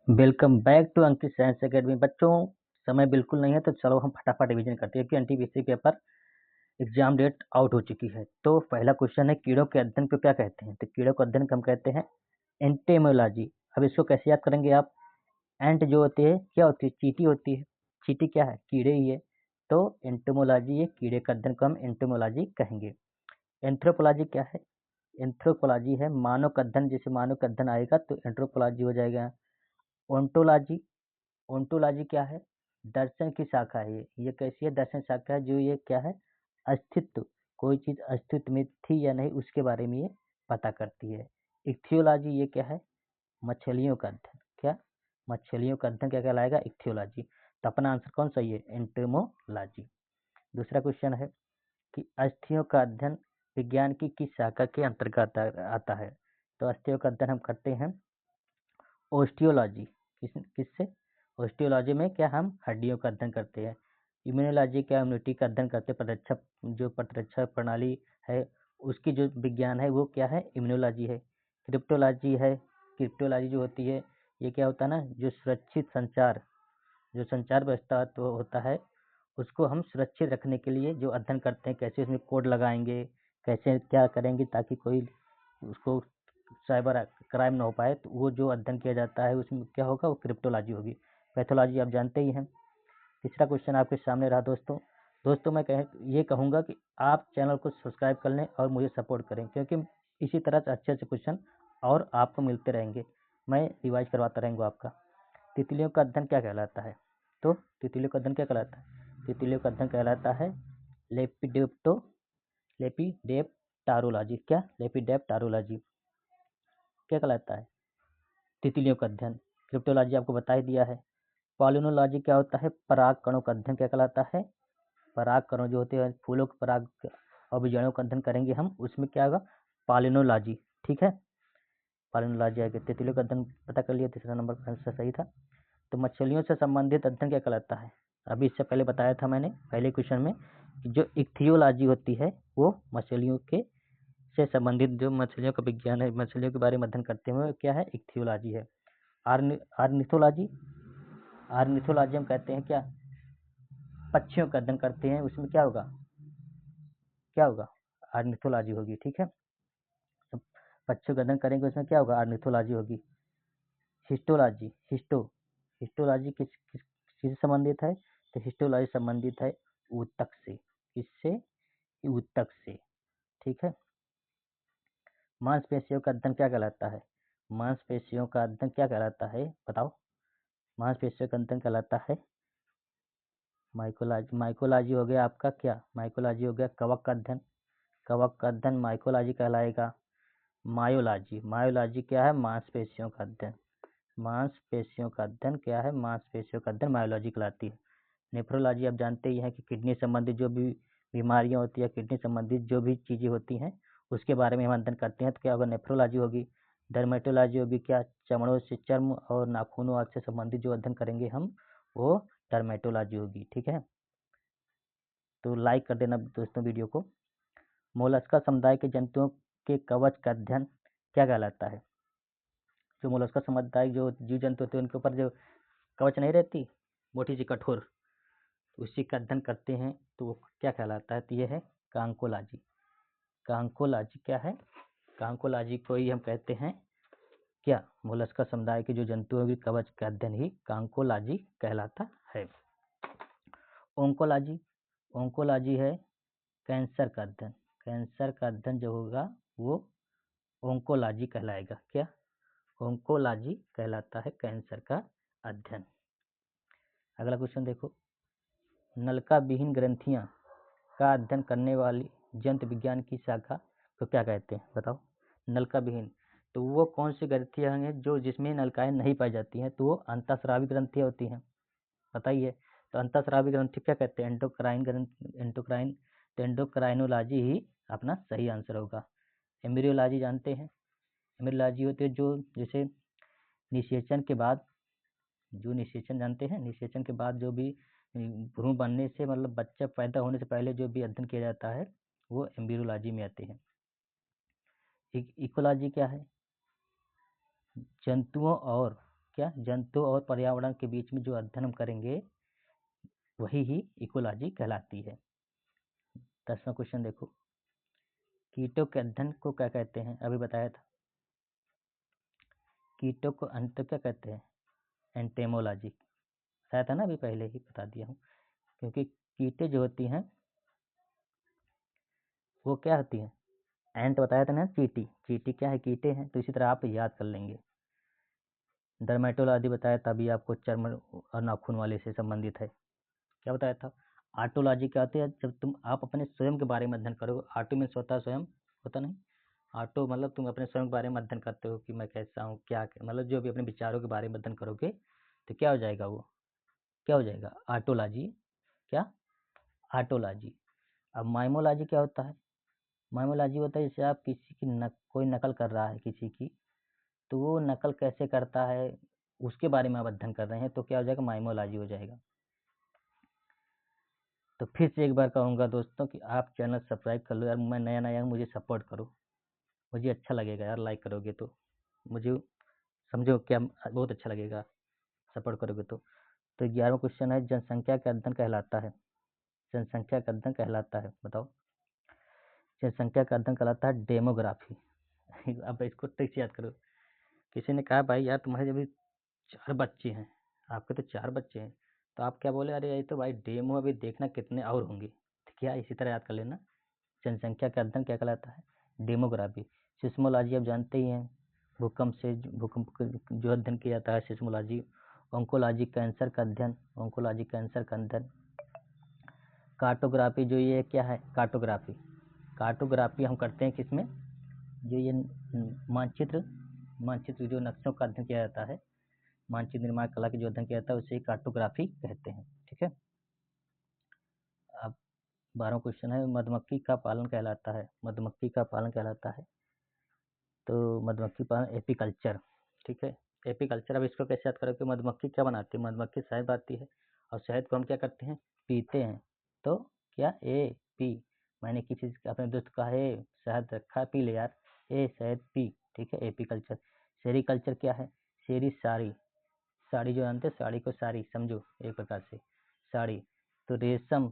Welcome back to Ankit science academy. बच्चों, समय बिल्कुल नहीं है तो चलो हम फटाफट रिवीजन करते हैं, क्योंकि NTPC paper exam date out हो चुकी है। तो पहला क्वेश्चन है, कीड़ों के अध्ययन को क्या कहते हैं? तो कीड़ों के अध्ययन को हम कहते हैं एंटेमोलॉजी। अब इसको कैसे याद करेंगे आप? एंट जो होती है क्या होती है? चींटी होती है। चींटी क्या है? कीड़े ही है। तो एंटोमोलॉजी, ये कीड़े का अध्ययन को हम एंटोमोलॉजी कहेंगे। एंथ्रोपोलॉजी क्या है? एंथ्रोपोलॉजी है मानव का अध्ययन। जैसे मानव का अध्ययन आएगा तो एंथ्रोपोलॉजी हो जाएगा। ओंटोलॉजी, ओंटोलॉजी क्या है? दर्शन की शाखा है। ये कैसी है? दर्शन शाखा है जो ये क्या है? अस्तित्व, कोई चीज अस्तित्व में थी या नहीं उसके बारे में ये पता करती है। इक्थियोलॉजी, ये क्या है? मछलियों का अध्ययन। क्या? मछलियों का अध्ययन क्या कहलाएगा? इक्थियोलॉजी। तो अपना आंसर कौन सा? ये एंटोमोलॉजी। दूसरा क्वेश्चन है कि अस्थियों का अध्ययन विज्ञान की किस शाखा के अंतर्गत आता है? तो अस्थियों का अध्ययन हम करते हैं ओस्टियोलॉजी। किससे? ओस्टियोलॉजी में क्या हम हड्डियों का अध्ययन करते हैं। इम्यूनोलॉजी क्या? इम्यूनिटी का अध्ययन करते हैं। प्रतिरक्षा, जो प्रतिरक्षा प्रणाली है उसकी जो विज्ञान है वो क्या है? इम्यूनोलॉजी है। क्रिप्टोलॉजी है। क्रिप्टोलॉजी जो होती है ये क्या होता है ना, जो सुरक्षित संचार, जो संचार व्यवस्था तो होता है उसको हम सुरक्षित रखने के लिए जो अध्ययन करते हैं, कैसे उसमें कोड लगाएंगे, कैसे क्या करेंगे ताकि कोई उसको साइबर क्राइम ना हो पाए, तो वो जो अध्ययन किया जाता है उसमें क्या होगा? वो क्रिप्टोलॉजी होगी। पैथोलॉजी आप जानते ही हैं। तीसरा क्वेश्चन आपके सामने रहा दोस्तों मैं ये कहूँगा कि आप चैनल को सब्सक्राइब कर लें और मुझे सपोर्ट करें, क्योंकि इसी तरह से अच्छे अच्छे क्वेश्चन और आपको मिलते रहेंगे। मैं रिवाइज करवाता रहेंगे आपका। तितलियों का अध्ययन क्या कहलाता है? तो तितलियों का अध्ययन क्या कहलाता है? तितलियों का अध्ययन कहलाता है लेपिडेप्टारोलॉजी। क्या? लेपिडेप्टारोलॉजी क्या कहलाता है? तितलियों का अध्ययन। क्रिप्टोलॉजी आपको बता ही दिया है। पॉलिनोलॉजी क्या होता है? पराग कणों का अध्ययन क्या कहलाता है? पराग कणों जो होते हैं फूलों के पराग और बीजाणुओं का अध्ययन करेंगे हम, उसमें क्या होगा? पॉलिनोलॉजी। ठीक है, पॉलिनोलॉजी आएगी। तितलियों का अध्ययन पता कर लिया, तीसरा नंबर का आंसर सही था। तो मछलियों से संबंधित अध्ययन क्या कहलाता है? अभी इससे पहले बताया था मैंने पहले क्वेश्चन में कि जो इक्थियोलॉजी होती है वो मछलियों के से संबंधित जो मछलियों का विज्ञान है, मछलियों के बारे में अध्ययन करते हुए क्या है? इक्थियोलॉजी है। आर्निथोलॉजी, आर्निथोलॉजी हम कहते हैं क्या? पक्षियों का अध्ययन करते हैं, उसमें क्या होगा? क्या होगा? आर्निथोलॉजी होगी। ठीक है, तो पक्षियों का अध्ययन करेंगे उसमें क्या होगा? आर्निथोलॉजी होगी। हिस्टोलॉजी, हिस्टोलॉजी किससे संबंधित है? तो हिस्टोलॉजी संबंधित है ऊतक से। किससे? ऊतक से। ठीक है। मांसपेशियों का अध्ययन क्या कहलाता है? मांसपेशियों का अध्ययन क्या कहलाता है? बताओ। मांसपेशियों का अध्ययन कहलाता है माइकोलॉजी। माइकोलॉजी हो गया आपका क्या? माइकोलॉजी हो गया कवक का अध्ययन। कवक का अध्ययन माइकोलॉजी कहलाएगा। मायोलॉजी, मायोलॉजी क्या है? मांसपेशियों का अध्ययन। मांसपेशियों का अध्ययन क्या है? मांसपेशियों का अध्ययन मायोलॉजी कहलाती है। नेफ्रोलॉजी आप जानते ही हैं कि किडनी संबंधित जो भी बीमारियां होती है, किडनी संबंधित जो भी चीजें होती हैं उसके बारे में हम अध्ययन करते हैं, तो क्या होगा? नेफ्रोलॉजी होगी। डर्मेटोलॉजी होगी क्या? चमड़ों से, चर्म और नाखूनों आदि से संबंधित जो अध्ययन करेंगे हम वो डर्मेटोलॉजी होगी। ठीक है, तो लाइक कर देना दोस्तों वीडियो को। मोलस्का समुदाय के जंतुओं के कवच का अध्ययन क्या कहलाता है? जो मोलस्का समुदाय जो जीव जंतु होते हैं उनके ऊपर जो कवच नहीं रहती, मोटी सी कठोर, उसी का अध्ययन करते हैं तो वो क्या कहलाता है? तो ये है कांकोलॉजी। कांकोलॉजी क्या है? कांकोलॉजी को ही हम कहते हैं क्या? मोलस्का समुदाय के जो जंतुओं के कवच का अध्ययन ही कांकोलॉजी कहलाता है। ओंकोलॉजी, ओंकोलॉजी है कैंसर का अध्ययन। कैंसर का अध्ययन जो होगा वो ओंकोलॉजी कहलाएगा। क्या? ओंकोलॉजी कहलाता है कैंसर का अध्ययन। अगला क्वेश्चन देखो, नलका विहीन ग्रंथियां का अध्ययन करने वाली जंतु विज्ञान की शाखा को क्या कहते हैं? बताओ। नलका विहीन, तो वो कौन सी ग्रंथियां हैं जो जिसमें नलकाएं नहीं पाई जाती हैं? तो वो अंतःस्रावी ग्रंथियां होती हैं, बताइए। तो अंतःस्रावी ग्रंथि क्या कहते हैं? एंडोक्राइन ग्रंथि, एंडोक्राइन। तो एंडोक्राइनोलॉजी ही अपना सही आंसर होगा। एम्ब्रियोलॉजी जानते हैं। एम्ब्रियोलॉजी होती है जो जैसे निषेचन के बाद, जो निषेचन जानते हैं, निषेचन के बाद जो भी भ्रूण बनने से मतलब बच्चा पैदा होने से पहले जो भी अध्ययन किया जाता है वो एम्ब्रियोलॉजी में आते हैं। इकोलॉजी क्या है? जंतुओं और क्या जंतु और पर्यावरण के बीच में जो अध्ययन हम करेंगे वही ही इकोलॉजी कहलाती है। 10वां क्वेश्चन देखो, कीटों के अध्ययन को क्या कहते हैं? अभी बताया था। कीटों को अंत क्या कहते हैं? एंटेमोलॉजी। बताया था ना, अभी पहले ही बता दिया हूँ। क्योंकि कीटें जो होती हैं वो क्या होती हैं? एंट बताया था ना, चीटी। चीटी क्या है? कीटे हैं। तो इसी तरह आप याद कर लेंगे। डर्मेटोलॉजी बताया था अभी आपको, चर्म और नाखून वाले से संबंधित है। क्या बताया था? आर्टोलॉजी क्या होती है? जब तुम आप अपने स्वयं के बारे में अध्ययन करोगे। आर्टो में स्वतः स्वयं होता नहीं, आर्टो मतलब तुम अपने स्वयं के बारे में अध्ययन करते हो कि मैं कैसा हूँ, क्या मतलब जो भी अपने विचारों के बारे में अध्ययन करोगे तो क्या हो जाएगा? वो क्या हो जाएगा? आर्टोलॉजी। क्या? आर्टोलॉजी। अब माइमोलॉजी क्या होता है? माइमोलॉजी होता है जैसे आप किसी की कोई नकल कर रहा है किसी की, तो वो नकल कैसे करता है उसके बारे में आप अध्ययन कर रहे हैं, तो क्या हो जाएगा? माइमोलॉजी हो जाएगा। तो फिर से एक बार कहूँगा दोस्तों कि आप चैनल सब्सक्राइब कर लो यार, मैं नया नया हूँ, मुझे सपोर्ट करो, मुझे अच्छा लगेगा यार, लाइक करोगे तो मुझे समझो क्या बहुत अच्छा लगेगा, सपोर्ट करोगे तो 11वां क्वेश्चन है, जनसंख्या का अध्ययन कहलाता है? जनसंख्या का अध्ययन कहलाता है, बताओ। जनसंख्या का अध्ययन कहलाता है डेमोग्राफी। अब इसको ट्रिक से याद करो। किसी ने कहा भाई यार तुम्हारे अभी 4 बच्चे हैं, आपके तो 4 बच्चे हैं, तो आप क्या बोले? अरे ये तो भाई डेमो, अभी देखना कितने और होंगे। तो क्या इसी तरह याद कर लेना। जनसंख्या का अध्ययन क्या कहलाता है? डेमोग्राफी। सिस्मोलॉजी आप जानते ही हैं, भूकंप जो अध्ययन किया जाता है, सिस्मोलॉजी। ऑन्कोलॉजी कैंसर का अध्ययन, ऑन्कोलॉजी कैंसर का अध्ययन। कार्टोग्राफी जो ये क्या है? कार्टोग्राफी। कार्टोग्राफी हम करते हैं किसमें? जो ये मानचित्र जो नक्शों का अध्ययन किया जाता है, मानचित्र निर्माण कला की जो अध्ययन किया जाता है उसे कार्टोग्राफी कहते हैं। ठीक है। अब 12वां क्वेश्चन है, मधुमक्खी का पालन कहलाता है? मधुमक्खी का पालन कहलाता है, तो मधुमक्खी पालन एपीकल्चर। ठीक है, एपीकल्चर। अब इसको कैसे याद करोगे? मधुमक्खी क्या बनाती है? मधुमक्खी शहद बनाती है, और शहद को हम क्या करते हैं? पीते हैं। तो क्या? A P. मैंने किसी अपने दोस्त को कहा है शहद रखा, पी ले यार, ए शहद पी। ठीक है, एपीकल्चर। सेरीकल्चर क्या है? सेरी साड़ी। साड़ी जो जानते हैं, साड़ी को साड़ी समझो एक प्रकार से साड़ी। तो रेशम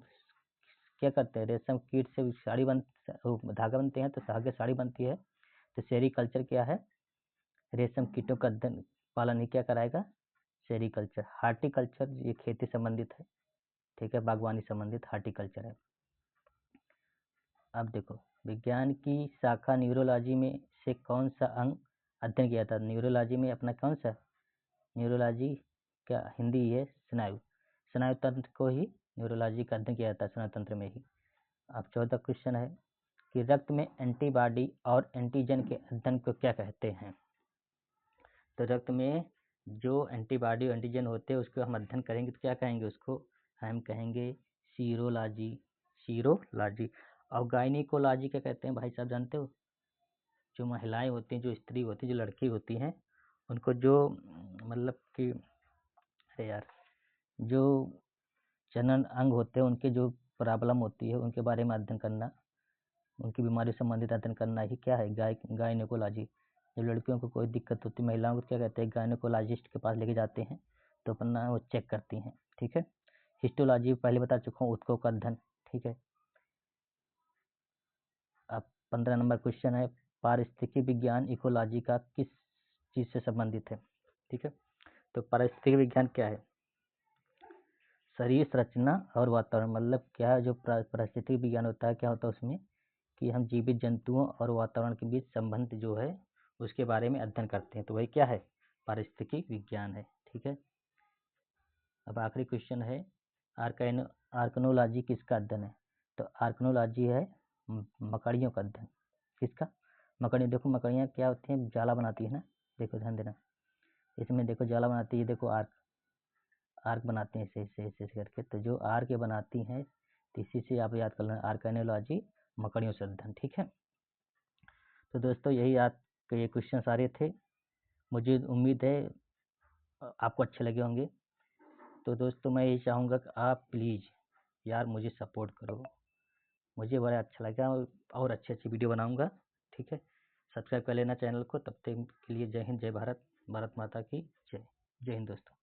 क्या करते हैं? रेशम कीट से साड़ी धागा बनते हैं, तो धागे साड़ी बनती है। तो सेरीकल्चर क्या है? रेशम कीटों का अध्ययन पालन ही क्या कराएगा? सेरीकल्चर। हार्टिकल्चर ये खेती संबंधित है। ठीक है, बागवानी संबंधित हार्टिकल्चर है। अब देखो, विज्ञान की शाखा न्यूरोलॉजी में से कौन सा अंग अध्ययन किया था? न्यूरोलॉजी में अपना कौन सा? न्यूरोलॉजी क्या हिंदी है? स्नायु। स्नायु तंत्र को ही न्यूरोलॉजी का अध्ययन किया जाता है, स्नायु तंत्र में ही। अब 14 क्वेश्चन है कि रक्त में एंटीबॉडी और एंटीजन के अध्ययन को क्या कहते हैं? तो रक्त में जो एंटीबॉडी और एंटीजन होते हैं उसको हम अध्ययन करेंगे तो क्या कहेंगे? उसको हम कहेंगे सीरोलॉजी। सीरोलॉजी। और गायनिकोलॉजी क्या कहते हैं भाई साहब, जानते हो? जो महिलाएं होती हैं, जो स्त्री होती है, जो लड़की होती हैं, उनको जो मतलब कि अरे यार, जो जनन अंग होते हैं उनके जो प्रॉब्लम होती है उनके बारे में अध्ययन करना, उनकी बीमारी से संबंधित अध्ययन करना ही क्या है? गायनिकोलॉजी। जब लड़कियों को कोई दिक्कत होती है, महिलाओं को क्या कहते हैं? गायनिकोलॉजिस्ट के पास लेके जाते हैं, तो अपना वो चेक करती हैं। ठीक है। हिस्टोलॉजी पहले बता चुका हूँ, ऊतकों का अध्ययन। ठीक है। अब 15 नंबर क्वेश्चन है, पारिस्थितिकी विज्ञान इकोलॉजी का किस चीज़ से संबंधित है? ठीक है, तो पारिस्थितिकी विज्ञान क्या है? शरीर संरचना और वातावरण, मतलब क्या है जो पारिस्थितिकी विज्ञान होता है, क्या होता है उसमें कि हम जीवित जंतुओं और वातावरण के बीच संबंध जो है उसके बारे में अध्ययन करते हैं, तो वही क्या है? पारिस्थितिकी विज्ञान है। ठीक है। अब आखिरी क्वेश्चन है, आर्कनोलॉजी किसका अध्ययन है? तो आर्कनोलॉजी है मकड़ियों का अध्ययन। किसका? मकड़ी। देखो मकड़ियाँ क्या होती हैं? जाला बनाती है ना, देखो ध्यान देना, इसमें देखो जाला बनाती है, देखो आर्क बनाते हैं ऐसे करके, तो जो आर्क बनाती हैं तो इसी से आप याद कर लेना, आर्कनोलॉजी मकड़ियों से अध्ययन। ठीक है। तो दोस्तों यही आपके ये क्वेश्चन सारे थे, मुझे उम्मीद है आपको अच्छे लगे होंगे। तो दोस्तों मैं ये चाहूँगा कि आप प्लीज़ यार मुझे सपोर्ट करो, मुझे बड़ा अच्छा लगा और अच्छी अच्छी वीडियो बनाऊँगा। ठीक है, सब्सक्राइब कर लेना चैनल को। तब तक के लिए जय हिंद, जय भारत, भारत माता की जय। जय हिंद दोस्तों।